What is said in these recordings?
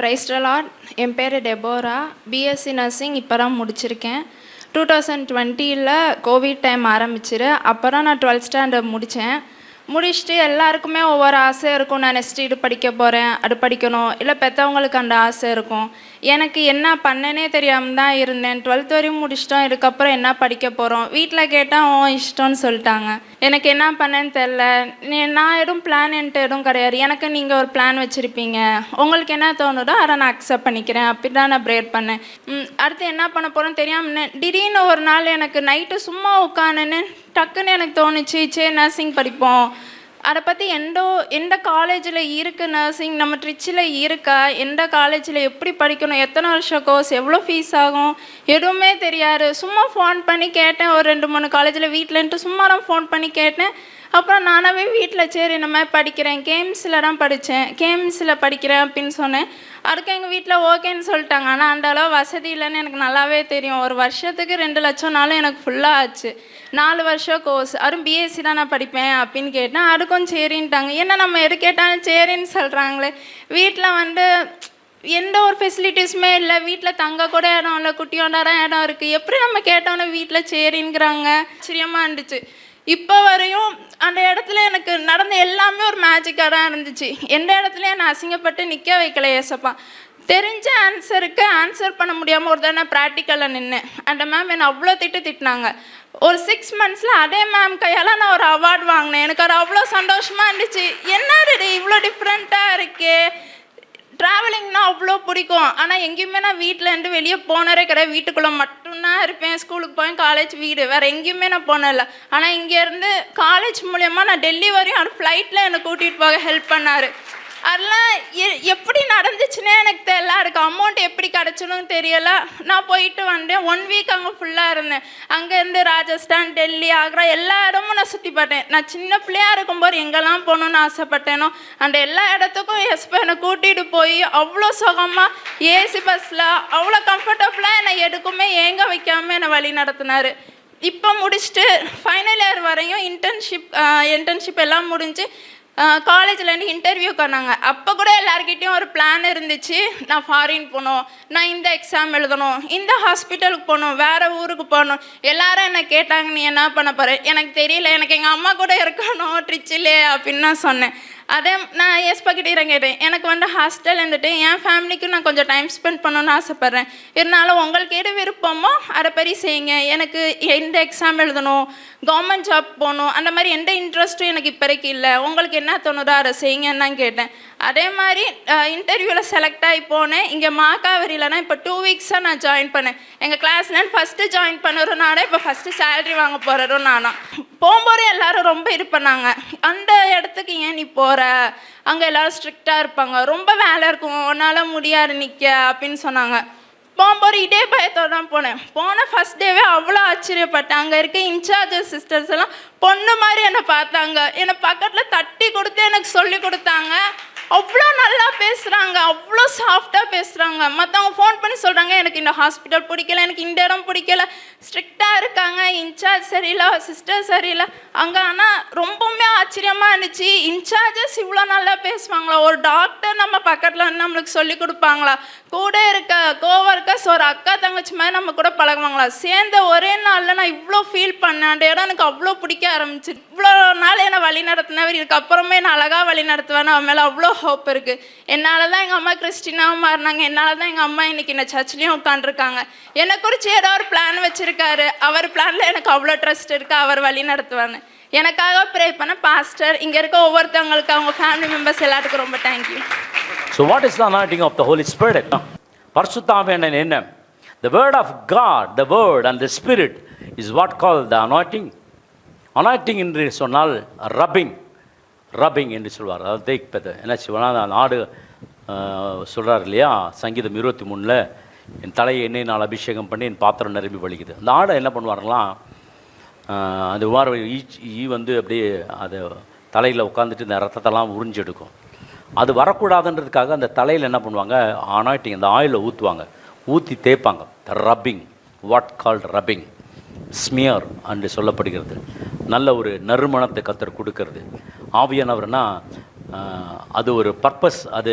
Praise the Lord. என் பேர் Deborah. BSc nursing இப்போ தான் முடிச்சிருக்கேன். 2020 கோவிட் டைம் ஆரம்பிச்சிரு. அப்புறம் நான் 12th ஸ்டாண்டர்ட் முடிச்சுட்டு எல்லாருக்குமே ஒவ்வொரு ஆசை இருக்கும். நான் நெக்ஸ்ட்டு இது படிக்க போகிறேன், அது படிக்கணும், இல்லை பெற்றவங்களுக்கு அந்த ஆசை இருக்கும். எனக்கு என்ன பண்ணனே தெரியாமல் தான் இருந்தேன். 12th வரையும் முடிச்சிட்டோம். இதுக்கப்புறம் என்ன படிக்க போகிறோம்? வீட்டில் கேட்டால் இஷ்டம்னு சொல்லிட்டாங்க. எனக்கு என்ன பண்ணேன்னு தெரில. நான் எதுவும் பிளான் எதுவும் கிடையாது. எனக்கு நீங்கள் ஒரு பிளான் வச்சுருப்பீங்க, உங்களுக்கு என்ன தோணுதோ அதை நான் அக்செப்ட் பண்ணிக்கிறேன். அப்படி தான் நான் ப்ரேயர் பண்ணேன். அடுத்து என்ன பண்ண போகிறோன்னு தெரியாமல் திடீர்னு ஒரு நாள் எனக்கு நைட்டு சும்மா உட்காந்துன்னு டக்குன்னு எனக்கு தோணுச்சு, சரி நர்சிங் படிப்போம். அதை பற்றி எந்த காலேஜில் இருக்குது நர்சிங், நம்ம ட்ரிச்சில் இருக்கா, எந்த காலேஜில் எப்படி படிக்கணும், எத்தனை வருஷம் கோர்ஸ், எவ்வளோ ஃபீஸ் ஆகும், எதுவுமே தெரியாது. சும்மா ஃபோன் பண்ணி கேட்டேன். ஒரு 2-3 காலேஜில் வீட்டிலன்ட்டு சும்மா நான் ஃபோன் பண்ணி கேட்டேன். அப்புறம் நானாகவே வீட்டில் சரி இந்த மாதிரி படிக்கிறேன், கேம்ஸில் தான் படித்தேன், கேம்ஸில் படிக்கிறேன் அப்படின்னு சொன்னேன். அதுக்கு எங்கள் வீட்டில் ஓகேன்னு சொல்லிட்டாங்க. ஆனால் அந்த அளவு வசதி இல்லைன்னு எனக்கு நல்லாவே தெரியும். ஒரு வருஷத்துக்கு 2 லட்சம்னாலும் எனக்கு ஃபுல்லாக ஆச்சு. 4 வருஷம் கோர்ஸ், அதுவும் பிஎஸ்சி தான் நான் படிப்பேன் அப்படின்னு கேட்டேன். அதுக்கும் சரின்ட்டாங்க. ஏன்னா நம்ம எது கேட்டாலும் சரின்னு சொல்கிறாங்களே. வீட்டில் எந்த ஒரு ஃபெசிலிட்டிஸுமே இல்லை. வீட்டில் தங்க கூட இடம் இல்லை, குட்டியோண்டாரம் இடம் இருக்குது. எப்படி நம்ம கேட்டோன்னே வீட்டில் சரிங்கிறாங்க. ஆச்சரியமாக இருந்துச்சு. இப்போ வரையும் அந்த இடத்துல எனக்கு நடந்த எல்லாமே ஒரு மேஜிக்காக தான் இருந்துச்சு. எந்த இடத்துலையும் என்னை அசிங்கப்பட்டு நிற்க வைக்கல ஏசப்பா. தெரிஞ்ச ஆன்சருக்கு ஆன்சர் பண்ண முடியாமல் ஒரு தடவை ப்ராக்டிக்கலில் நின்னேன். அந்த மேம் என்னை அவ்வளோ திட்டினாங்க. ஒரு 6 months அதே மேம் கையால் நான் ஒரு அவார்டு வாங்கினேன். எனக்கு அது அவ்வளோ சந்தோஷமாக இருந்துச்சு. என்னது இவ்வளோ டிஃப்ரெண்ட்டாக இருக்கே. ட்ராவலிங்னா அவ்வளோ பிடிக்கும். ஆனால் எங்கேயுமே நான் வீட்டிலேருந்து வெளியே போனதே கிடையாது. வீட்டுக்குள்ளே மட்டும்தான் இருப்பேன். ஸ்கூலுக்கு போய் காலேஜ், வீடு, வேறு எங்கேயுமே நான் போனதில்லை. ஆனால் இங்கேருந்து காலேஜ் மூலயமா நான் டெல்லி வரையும் அந்த ஃப்ளைட்டில் என்னை கூட்டிகிட்டு போக ஹெல்ப் பண்ணார். அதெல்லாம் எப்படி நடந்துச்சுன்னே எனக்கு தெரியல. அதுக்கு அமௌண்ட் எப்படி கிடச்சணும்னு தெரியலை. நான் போயிட்டு வந்தேன். 1 week அங்கே ஃபுல்லாக இருந்தேன். அங்கேருந்து ராஜஸ்தான், டெல்லி, ஆக்ரா எல்லா இடமும் நான் சுற்றி பார்த்தேன். நான் சின்ன பிள்ளையாக இருக்கும்போது எங்கெல்லாம் போகணுன்னு ஆசைப்பட்டேனோ அந்த எல்லா இடத்துக்கும் எஸ்பா என்னை கூட்டிகிட்டு போய் அவ்வளோ சுகமாக ஏசி பஸ்ஸில் அவ்வளோ கம்ஃபர்டபுளாக என்னை எதுக்குமே ஏங்க வைக்காமல் என்னை வழி நடத்தினார். இப்போ முடிச்சுட்டு ஃபைனல் இயர் வரையும் இன்டர்ன்ஷிப் எல்லாம் முடிஞ்சு காலேஜ்லேருந்து இன்டர்வியூ பண்ணாங்க. அப்போ கூட எல்லாருக்கிட்டையும் ஒரு பிளான் இருந்துச்சு. நான் ஃபாரின் போகணும், நான் இந்த எக்ஸாம் எழுதணும், இந்த ஹாஸ்பிட்டலுக்கு போகணும், வேறு ஊருக்கு போகணும். எல்லாரும் என்னை கேட்டாங்க, நீ என்ன பண்ண போகிற? எனக்கு தெரியல, எனக்கு எங்கள் அம்மா கூட இருக்கணும் ட்ரிச்சிலே அப்படின்னு நான் சொன்னேன். அதே நான் எஸ்பாக்கிட்டே கேட்டேன். எனக்கு ஹாஸ்டல் இருந்துட்டு என் ஃபேமிலிக்கும் நான் கொஞ்சம் டைம் ஸ்பெண்ட் பண்ணணுன்னு ஆசைப்பட்றேன். இருந்தாலும் உங்களுக்கு எது விருப்பமோ அதை பற்றி செய்யுங்க. எனக்கு எந்த எக்ஸாம் எழுதணும், கவர்மெண்ட் ஜாப் போகணும், அந்த மாதிரி எந்த இன்ட்ரெஸ்ட்டும் எனக்கு இப்போதைக்கு இல்லை. உங்களுக்கு என்ன தோணுதோ அதை செய்யுங்கன்னு தான் கேட்டேன். அதே மாதிரி இன்டர்வியூவில் செலக்ட் ஆகி போனேன். இங்கே மாக்காவரியிலனா இப்போ 2 weeks நான் ஜாயின் பண்ணேன். எங்கள் கிளாஸ்லேருந்து ஃபஸ்ட்டு ஜாயின் பண்ணுறதுனால இப்போ ஃபஸ்ட்டு சேலரி வாங்க போகிறதும் நானா. போகும்போது எல்லோரும் ரொம்ப இது பண்ணாங்க, அந்த இடத்துக்கு ஏன் நீ போகிற, அங்கே எல்லோரும் ஸ்ட்ரிக்டாக இருப்பாங்க, ரொம்ப வேலை இருக்கும், உன்னால் முடியாது நிற்க அப்படின்னு சொன்னாங்க. போகும்போது இதே பயத்தோடு தான் போன ஃபஸ்ட் டேவே அவ்வளோ ஆச்சரியப்பட்டேன். அங்கே இருக்க இன்சார்ஜஸ் சிஸ்டர்ஸ் எல்லாம் பொண்ணு மாதிரி என்னை பார்த்தாங்க. என்னை பக்கத்தில் தட்டி கொடுத்து எனக்கு சொல்லி கொடுத்தாங்க. அவ்வளோ நல்லா பேசுகிறாங்க, அவ்வளோ சாஃப்டாக பேசுகிறாங்க. மற்றவங்க ஃபோன் பண்ணி சொல்கிறாங்க, எனக்கு இந்த ஹாஸ்பிட்டல் பிடிக்கல, எனக்கு இந்த இடம் பிடிக்கல, ஸ்ட்ரிக்டாக இருக்காங்க, இன்சார்ஜ் சரியில்லை, சிஸ்டர் சரியில்லை அங்கே. ஆனால் ரொம்பவுமே ஆச்சரியமாக இருந்துச்சு. இன்சார்ஜஸ் இவ்வளோ நல்லா பேசுவாங்களா? ஒரு டாக்டர் நம்ம பக்கத்தில் வந்து நம்மளுக்கு சொல்லி கொடுப்பாங்களா? கூட இருக்க கோவர்க்கர்ஸ் ஒரு அக்கா தங்கச்சி மாதிரி நம்ம கூட பழகுவாங்களா? சேர்ந்த ஒரே நாளில் நான் இவ்வளோ ஃபீல் பண்ணேன். அந்த இடம் எனக்கு அவ்வளோ பிடிக்க ஆரம்பிச்சு. இவ்வளோ நாள் என்னை வழி நடத்தினவர் இதுக்கப்புறமே நான் அழகாக வழி நடத்துவேன். அவன் மேலே அவ்வளோ ஹோப் இருக்குது. என்னால் தான் எங்கள் அம்மா கிறிஸ்டினாவும் மாறினாங்க. என்னால் தான் எங்கள் அம்மா இன்றைக்கி இந்த சர்ச்லேயும் உட்காந்துருக்காங்க. என்னை குறித்து ஏதோ ஒரு பிளான் வச்சுருக்காரு. அவர் பிளானில் எனக்கு அவ்வளோ ட்ரஸ்ட் இருக்குது. அவர் வழி நடத்துவாங்க. எனக்காக ப்ரே பண்ண பாஸ்டர், இங்கே இருக்க ஒவ்வொருத்தவங்களுக்கு, அவங்க ஃபேமிலி மெம்பர்ஸ் எல்லாத்துக்கும் ரொம்ப thank you. So what is the anointing of the Holy Spirit? பரிசுத்த ஆவியானவர் என்ன? The word of God, the word and the spirit is what called the anointing. Anointing என்று சொன்னால் ரப்பிங் என்று சொல்வார். அதாவது தேய்ப்பது. என்ன செய்வானா, நாடு சொல்கிறார் இல்லையா, சங்கீதம் 23 என் தலையை எண்ணெய் நாள் அபிஷேகம் பண்ணி என் பாத்திரம் நிரம்பி வலிக்குது. அந்த ஆடை என்ன பண்ணுவார்களாம், அந்த மாதிரி அப்படியே அது தலையில் உட்காந்துட்டு இந்த ரத்தத்தெல்லாம் உறிஞ்சு எடுக்கும். அது வரக்கூடாதுன்றதுக்காக அந்த தலையில் என்ன பண்ணுவாங்க, அனாயிட்டிங் அந்த ஆயிலை ஊற்றி தேய்ப்பாங்க. Rubbing, what called rubbing, smear என்று சொல்லப்படுகிறது. நல்ல ஒரு நறுமணத்தை கர்த்தர் கொடுக்கறது. ஆவியானவர்னா அது ஒரு பர்பஸ், அது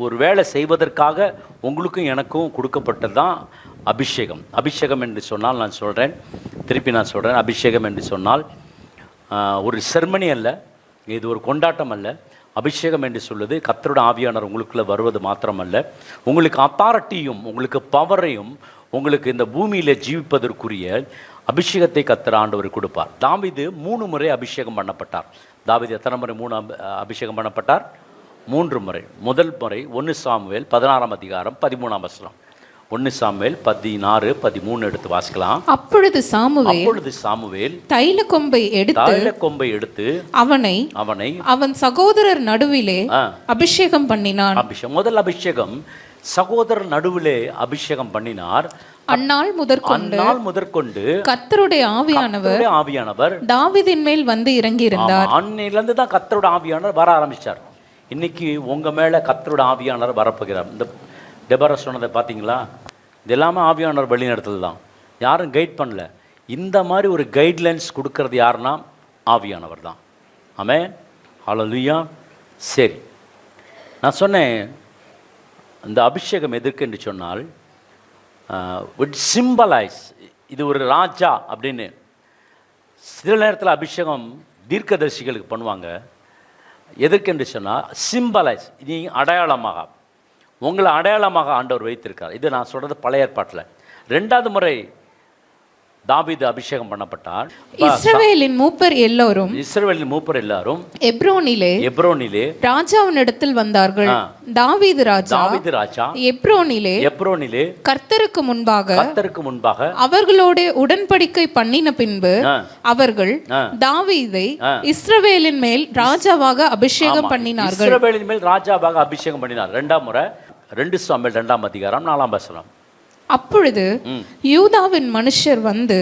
ஒரு வேலை செய்வதற்காக உங்களுக்கும் எனக்கும் கொடுக்கப்பட்டது தான் அபிஷேகம். அபிஷேகம் என்று சொன்னால் நான் சொல்கிறேன், திருப்பி நான் சொல்கிறேன், அபிஷேகம் என்று சொன்னால் ஒரு செர்மனி அல்ல, இது ஒரு கொண்டாட்டம் அல்ல. அபிஷேகம் என்று சொல்லுது கர்த்தருடைய ஆவியானவர் உங்களுக்குள்ளே வருவது மாத்திரமல்ல, உங்களுக்கு அத்தாரிட்டியும் உங்களுக்கு பவரையும் உங்களுக்கு இந்த பூமியில் ஜீவிப்பதற்குரிய அபிஷேகத்தை கர்த்தர் ஆண்டவர் கொடுப்பார். தாவீது 3 முறை அபிஷேகம் பண்ணப்பட்டார். தாவீது எத்தனை முறை அபிஷேகம் பண்ணப்பட்டார்? 3 முறை. முதல் முறை 1 சாமுவேல் 16ஆம் அதிகாரம் 13ஆம் வசனம். 1 சாமுவேல் 16, 13 எடுத்து வாசிக்கலாம். அப்பொழுது சாமுவேல் தைல கொம்பை எடுத்து அவனை அவன் சகோதரர் நடுவிலே அபிஷேகம் பண்ணினான். முதல் அபிஷேகம் சகோதரர் நடுவிலே அபிஷேகம் பண்ணினார். அந்நாள் முதற்கொண்டு கர்த்தருடைய ஆவியானவர் தாவீதின் மேல் வந்து இறங்கி இருந்தார். அன்னையிலிருந்து தான் கர்த்தருடைய ஆவியானவர் வர ஆரம்பிச்சார். இன்னைக்கு உங்க மேல கர்த்தருடைய ஆவியானவர் வரப்போகிறார். இந்த டெபரா சொன்னதை பார்த்தீங்களா? இது எல்லாமே ஆவியானவர் வழிநடத்தல் தான், யாரும் கைட் பண்ணல. இந்த மாதிரி ஒரு கைட்லைன்ஸ் கொடுக்கறது யாருன்னா ஆவியானவர் தான். ஆமென், ஹல்லேலூயா. சரி, நான் சொன்னேன் இந்த அபிஷேகம் எதற்கு என்று சொன்னால் இட் சிம்பலைஸ், இது ஒரு ராஜா அப்படின்னு. சில நேரத்தில் அபிஷேகம் தீர்க்கதரிசிகளுக்கு பண்ணுவாங்க. எதற்கு என்று சொன்னால் சிம்பலைஸ், நீ அடையாளமாக, உங்களை அடையாளமாக ஆண்டவர் வைத்திருக்கார். இது நான் சொல்கிறது பழைய ஏற்பாட்டில். 2வது முறை தாவீது அபிஷேகம் பண்ணப்பட்டார். இஸ்ரவேலின் மூப்பர் எல்லாரும் எப்ரோனிலே ராஜாவினிடத்தில் வந்தார்கள். தாவீது ராஜா எப்ரோனிலே கர்த்தருக்கு முன்பாக அவர்களோட உடன்படிக்கை பண்ணின பின்பு அவர்கள் தாவீதை இஸ்ரவேலின் மேல் ராஜாவாக அபிஷேகம் பண்ணினார்கள். 2ஆம் முறை 2 சாமுவேல் 2ஆம் அதிகாரம் 4ஆம் வசனம். அப்பொழுது யூதாவின் மனுஷர் வந்து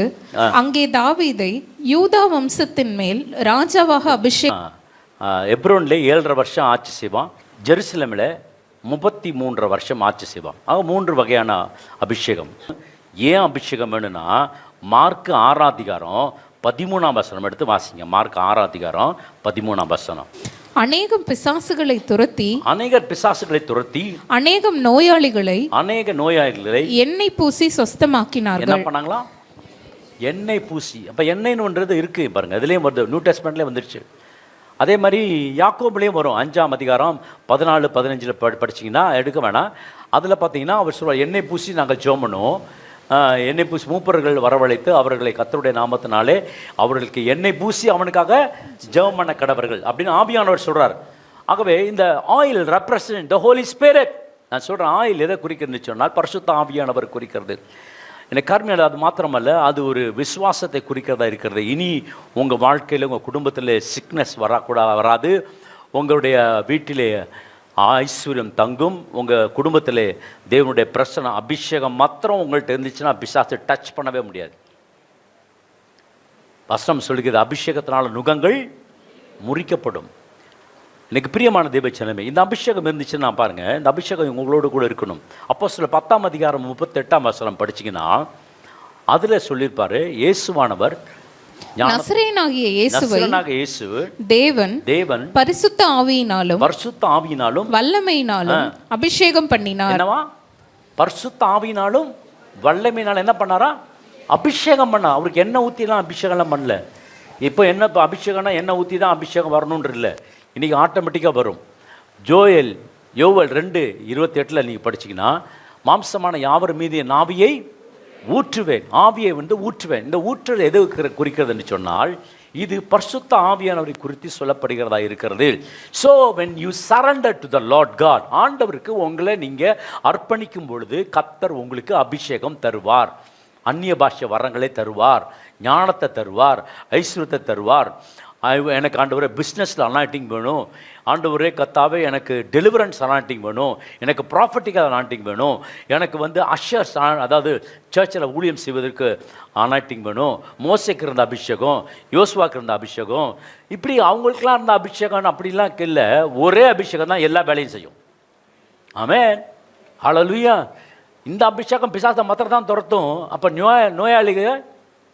அங்கே தாவீதை யூதா வம்சத்தின் மேல் ராஜாவாக அபிஷேகம். எப்ரோன்ல 7.5 வருஷம் ஆட்சி செய்வான். ஜெருசலேமில் 33 வருஷம் ஆட்சி செய்வான். ஆக 3 வகையான அபிஷேகம். ஏன் அபிஷேகம் வேணும்னா மார்க் 6ஆம் அதிகாரம் 13ஆம் வசனம் எடுத்து வாசிங்க. மார்க் 6ஆம் அதிகாரம் 13ஆம் வசனம். அநேகம் பிசாசுகளை துரத்தி அநேகம் நோயாளிகளை எண்ணெய் பூசி சொஸ்தமாக்கினார்கள். என்ன பண்ணாங்களா? எண்ணெய் பூசி. அப்ப எண்ணெய்ன்றது இருக்கு பாருங்க, இதுலயும் வருது, நியூ டெஸ்ட்மெண்ட்லயே வந்துருச்சு. அதே மாதிரி யாக்கோபுலையும் வரும். 5ஆம் அதிகாரம் 14, 15 படிச்சிங்கன்னா எடுக்க வேணாம். அதில் பார்த்தீங்கன்னா அவர் சொல்வார், எண்ணெய் பூசி நாங்கள் ஜெபம் பண்ணுவோம். எண்ணெய் பூசி மூப்பர்கள் வரவழைத்து அவர்களை கர்த்தருடைய நாமத்தினாலே அவர்களுக்கு எண்ணெய் பூசி அவனுக்காக ஜெபம் பண்ண கடவர்கள் அப்படின்னு ஆவியானவர் சொல்றார். ஆகவே இந்த oil represent the holy spirit. நான் சொல்கிறேன், ஆயில் எதை குறிக்கிறதுன்னு சொன்னால் பரிசுத்த ஆவியானவர் குறிக்கிறது. எனக்கு கர்மியால் அது மாத்திரமல்ல, அது ஒரு விசுவாசத்தை குறிக்கிறதா இருக்கிறது. இனி உங்கள் வாழ்க்கையில் உங்கள் குடும்பத்தில் சிக்னஸ் வராது. உங்களுடைய வீட்டிலே ஐஸ்வர்யம் தங்கும். உங்கள் குடும்பத்தில் தேவனுடைய பிரசன்ன அபிஷேகம் மாத்திரம் உங்கள்கிட்ட இருந்துச்சுன்னா பிசாசு டச் பண்ணவே முடியாது. வசனம் சொல்கிறது, அபிஷேகத்தினால நுகங்கள் முறிக்கப்படும். எனக்கு பிரியமான தேவச்சனமே, இந்த அபிஷேகம் இருந்துச்சுன்னா பாருங்க, இந்த அபிஷேகம் உங்களோடு கூட இருக்கணும். அப்போஸ்தலர் 10ஆம் அதிகாரம் 38ஆம் வசனம் படிச்சிங்கன்னா அதில் சொல்லியிருப்பாரு, இயேசுவானவர் நசரேயனாகிய இயேசு தேவன் பரிசுத்த ஆவியினாலும் வல்லமையினாலும் அபிஷேகம் பண்ணினார். என்னவா? பரிசுத்த ஆவியினாலும் வல்லமையினாலும் என்ன பண்ணாரா? அபிஷேகம் பண்ண. அவருக்கு எண்ணெய் ஊற்றிலாம் அபிஷேகம்லாம் பண்ணல. இப்போ என்ன அபிஷேகம்னா எண்ணெய் ஊற்றி தான் அபிஷேகம் வரணுன்ற இல்லை, இன்றைக்கி ஆட்டோமேட்டிக்காக வரும். யோவேல் 2:28 நீங்கள் படிச்சிங்கன்னா, மாம்சமான யாவர் மீது என் ஆவியை ஊற்றுவேன், ஆவியை ஊற்றுவேன். இந்த ஊற்றல் எது குறிக்கிறதுன்னு சொன்னால் இது பரிசுத்த ஆவியானவரை குறித்து சொல்லப்படுகிறதா இருக்கிறது. So when you surrender to the Lord God, ஆண்டவருக்கு உங்களை நீங்கள் அர்ப்பணிக்கும் பொழுது கர்த்தர் உங்களுக்கு அபிஷேகம் தருவார், அந்நிய பாஷை வரங்களை தருவார், ஞானத்தை தருவார், ஐஸ்வர்யத்தை தருவார். எனக்கு ஆண்டவரே பிஸ்னஸில் அனாயிட்டிங் வேணும், ஆண்டவரே கர்த்தாவே எனக்கு டெலிவரன்ஸ் அனாயிட்டிங் வேணும், எனக்கு ப்ராஃபட்டிக்கல் அனாயிட்டிங் வேணும், எனக்கு அஷர்ஸ், அதாவது சர்ச்சில் ஊழியம் செய்வதற்கு அனாயிட்டிங் வேணும். மோசேக்கு இருந்த அபிஷேகம், யோசுவாக்கு இருந்த அபிஷேகம், இப்படி அவங்களுக்கெல்லாம் இருந்த அபிஷேகம் அப்படிலாம் இல்லை. ஒரே அபிஷேகம் தான் எல்லா வேலையும் செய்யும். ஆமென், ஹல்லேலூயா. இந்த அபிஷேகம் பிசாசை மாத்திரம் தான் துரத்தும். அப்போ நோயாளிகள்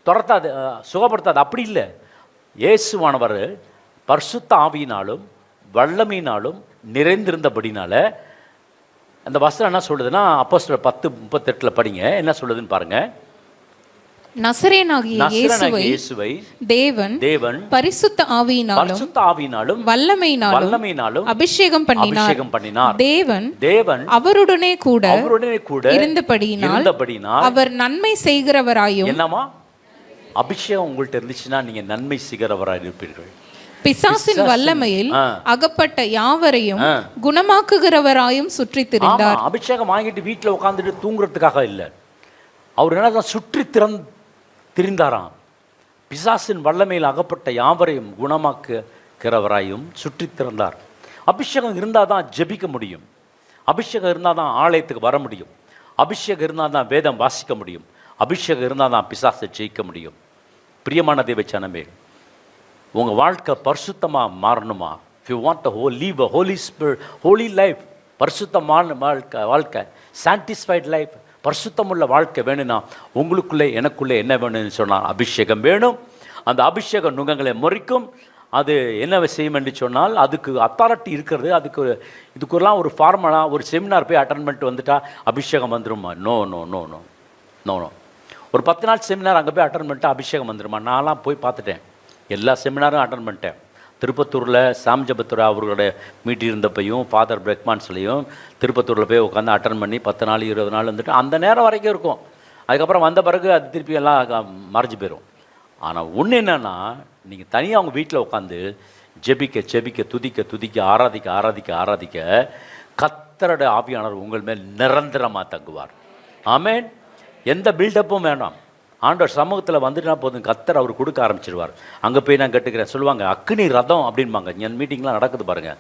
துரத்தாது, சுகப்படுத்தாது. அப்படி இல்லை. இயேசுவானவர் பரிசுத்த ஆவியினாலும் வல்லமையினாலும் நிறைந்திருந்தபடினால. அந்த வசனம் என்ன சொல்லுதுன்னா, அப்போஸ்தலர் 10:38 படிங்க, என்ன சொல்லுதுன்னு பாருங்க. நசரேனாகிய இயேசுவை தேவன் பரிசுத்த ஆவியினாலும் வல்லமையினாலும் அபிஷேகம் பண்ணினார். தேவன் அவருடனே கூட இருந்தபடியினால் அவர் நன்மை செய்கிறவராயும். என்னமா அபிஷேகம் உங்கள்ட்ட இருந்துச்சுன்னா நீங்க நன்மை செய்கிறவராய் இருப்பீர்கள். பிசாசின் வல்லமையில் அகப்பட்ட யாவரையும் குணமாக்குகிறவராயும் சுற்றி திரிந்தார். அபிஷேகம் வாங்கிட்டு வீட்டுல உட்கார்ந்துட்டு தூங்குறதுக்காக இல்லை, அவர் என்னதான் சுற்றி திரிந்தாராம். பிசாசின் வல்லமையில் அகப்பட்ட யாவரையும் குணமாக்குகிறவராயும் சுற்றி திறந்தார். அபிஷேகம் இருந்தால் தான் ஜெபிக்க முடியும், அபிஷேகம் இருந்தால் தான் ஆலயத்துக்கு வர முடியும், அபிஷேகம் இருந்தால் தான் வேதம் வாசிக்க முடியும், அபிஷேகம் இருந்தால் தான் பிசாசை ஜெயிக்க முடியும். பிரியமான தேவச்சனமே, உங்கள் வாழ்க்கை பரிசுத்தமாக மாறணுமா? if you want to live a holy spirit, holy life, பரிசுத்தமான வாழ்க்கை, sanctified life, பரிசுத்தமுள்ள வாழ்க்கை வேணும்னா உங்களுக்குள்ளே எனக்குள்ளே என்ன வேணும்னு சொன்னால் அபிஷேகம் வேணும். அந்த அபிஷேகம் நுகங்களை முறிக்கும். அது என்ன செய்யும் என்று சொன்னால் அதுக்கு அத்தாரிட்டி இருக்கிறது. இதுக்கெல்லாம் ஒரு ஃபார்மலாக ஒரு செமினார் போய் அட்டன் பண்ணிட்டு வந்துட்டா அபிஷேகம் வந்துருமா? No no no no no no. ஒரு 10 நாள் செமினார் அங்கே போய் அட்டன் பண்ணிட்டா அபிஷேகம் வந்துருமா? நான்லாம் போய் பார்த்துட்டேன், எல்லா செமினாரும் அட்டன் பண்ணிட்டேன். திருப்பத்தூரில் சாம்ஜபத்துரா அவர்களோட மீட்டிங் இருந்தப்பையும் ஃபாதர் பிரெக்மான்ஸ்லையும் திருப்பத்தூரில் போய் உட்காந்து அட்டன் பண்ணி 10 நாள் 20 நாள் வந்துட்டு அந்த நேரம் வரைக்கும் இருக்கும். அதுக்கப்புறம் வந்த பிறகு அது திருப்பி எல்லாம் மறைஞ்சு போயிடும். ஆனால் ஒன்று என்னென்னா, நீங்கள் தனியாக அவங்க வீட்டில் உட்காந்து ஜெபிக்க துதிக்க ஆராதிக்க கர்த்தருடைய ஆவியானவர் உங்கள் மேல் நிரந்தரமாக தங்குவார். ஆமென். எந்த பில்டப்பும் வேண்டாம், ஆண்டவர் சமூகத்தில் வந்துட்டுனா போதும், கர்த்தர் அவர் கொடுக்க ஆரம்பிச்சிடுவார். அங்கே போய் நான் கேட்டுக்கிறேன், சொல்லுவாங்க அக்னி ரதம் அப்படின்பாங்க. என் மீட்டிங்லாம் நடக்குது பாருங்கள்,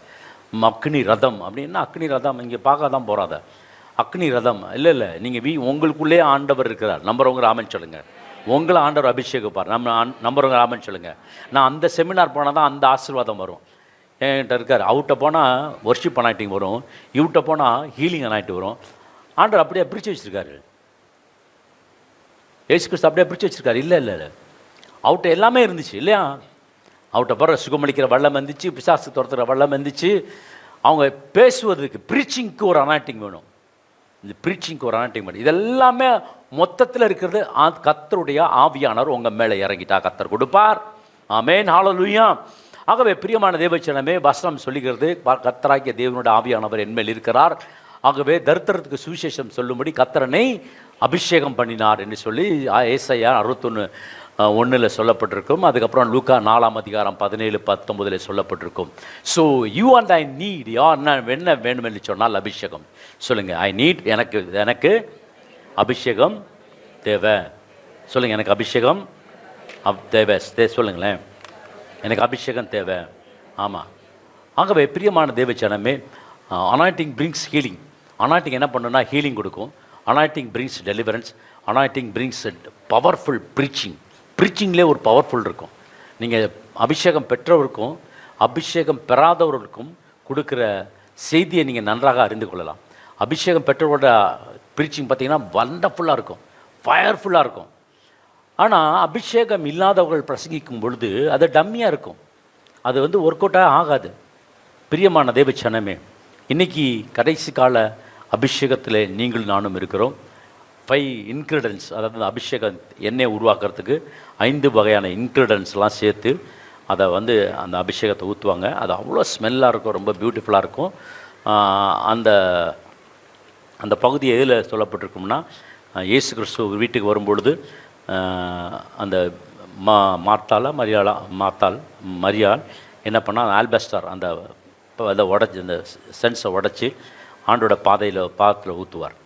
அக்னி ரதம் அப்படின்னா அக்னி ரதம் இங்கே பார்க்க தான் போகிறாத அக்னி ரதம் இல்லை, நீங்கள் உங்களுக்குள்ளே ஆண்டவர் இருக்கிறார். நம்புறவங்க ராமன் சொல்லுங்கள், உங்களை ஆண்டவர் அபிஷேகப்பார். நம்புறவங்க ராமன் சொல்லுங்கள். நான் அந்த செமினார் போனால் தான் அந்த ஆசீர்வாதம் வரும். என்கிட்ட இருக்கார். அவுட்ட போனால் வர்ஷிப் அனாயிட்டிங் வரும், இவுட்ட போனால் ஹீலிங் அனாயிட்டு வரும். ஆண்டவர் அப்படியே பிரித்து வச்சுருக்காரு. ஏசு கிறிஸ்து அப்படியே பிரித்து வச்சுருக்காரு. இல்லை அவட்ட எல்லாமே இருந்துச்சு இல்லையா? அவட்ட போகிற சுகமளிக்கிற வல்லம் வந்துச்சு, பிசாசு துரத்துகிற வல்லம் வந்துச்சு. அவங்க பேசுவதற்கு ப்ரீச்சிங்க்கு ஒரு அனாயிட்டிங் வேணும். இந்த ப்ரீச்சிங்க்கு ஒரு அனாயிட்டிங் வேணும். இதெல்லாமே மொத்தத்தில் இருக்கிறது கர்த்தருடைய ஆவியானவர் உங்கள் மேலே இறங்கிட்டா கர்த்தர் கொடுப்பார். ஆமென், ஹல்லேலூயா. ஆகவே பிரியமான தேவச்சனமே, வசனம் சொல்லுகிறது கர்த்தராகிய தேவனுடைய ஆவியானவர் என்மேல் இருக்கிறார். ஆகவே தரித்திரத்துக்கு சுவிசேஷம் சொல்லும்படி கர்த்தரனை அபிஷேகம் பண்ணினார் என்று சொல்லி ஏசாயா 61:1 சொல்லப்பட்டிருக்கும். அதுக்கப்புறம் லூக்கா 4:17-19 சொல்லப்பட்டிருக்கும். So you and I need, என்ன வேணும் என்று சொன்னால் அபிஷேகம். சொல்லுங்கள், ஐ நீட், எனக்கு அபிஷேகம் தேவை. சொல்லுங்கள், எனக்கு அபிஷேகம் தேவை. சொல்லுங்களேன், எனக்கு அபிஷேகம் தேவை. ஆமாம். ஆகவே பிரியமான தேவச்சனமே, அனாயிட்டிங் பிரிங்ஸ் ஹீலிங். அனாயிட்டிங் என்ன பண்ணுன்னா ஹீலிங் கொடுக்கும். Anointing brings deliverance. Anointing brings powerful preaching. ப்ரீச்சிங்லேயே ஒரு பவர்ஃபுல் இருக்கும். நீங்கள் அபிஷேகம் பெற்றவருக்கும் அபிஷேகம் பெறாதவர்களுக்கும் கொடுக்குற செய்தியை நீங்கள் நன்றாக அறிந்து கொள்ளலாம். அபிஷேகம் பெற்றவரோட ப்ரீச்சிங் பார்த்திங்கன்னா வண்டர்ஃபுல்லாக இருக்கும், ஃபயர்ஃபுல்லாக இருக்கும். ஆனால் அபிஷேகம் இல்லாதவர்கள் பிரசங்கிக்கும் பொழுது அது டம்மியாக இருக்கும், அது ஒர்க் அவுட்டாக ஆகாது. பிரியமான தேவச்சனமே, இன்றைக்கி கடைசி கால அபிஷேகத்தில் நீங்கள் நானும் இருக்கிறோம். 5 இன்க்ரீடியன்ஸ், அதாவது அபிஷேகம் எண்ணெய் உருவாக்குறதுக்கு 5 வகையான இன்க்ரீடியன்ஸ்லாம் சேர்த்து அதை அந்த அபிஷேகத்தை ஊற்றுவாங்க. அது அவ்வளோ ஸ்மெல்லாக இருக்கும், ரொம்ப பியூட்டிஃபுல்லாக இருக்கும். அந்த அந்த பகுதி எதில் சொல்லப்பட்டிருக்கும்னா, இயேசு கிறிஸ்து வீட்டுக்கு வரும்பொழுது அந்த மரியாள் என்ன பண்ணால் ஆல்பஸ்டார் அந்த அதை உடச்சி, அந்த சென்ஸை உடச்சி ஆண்டோட பாதத்தில் ஊற்றுவார்.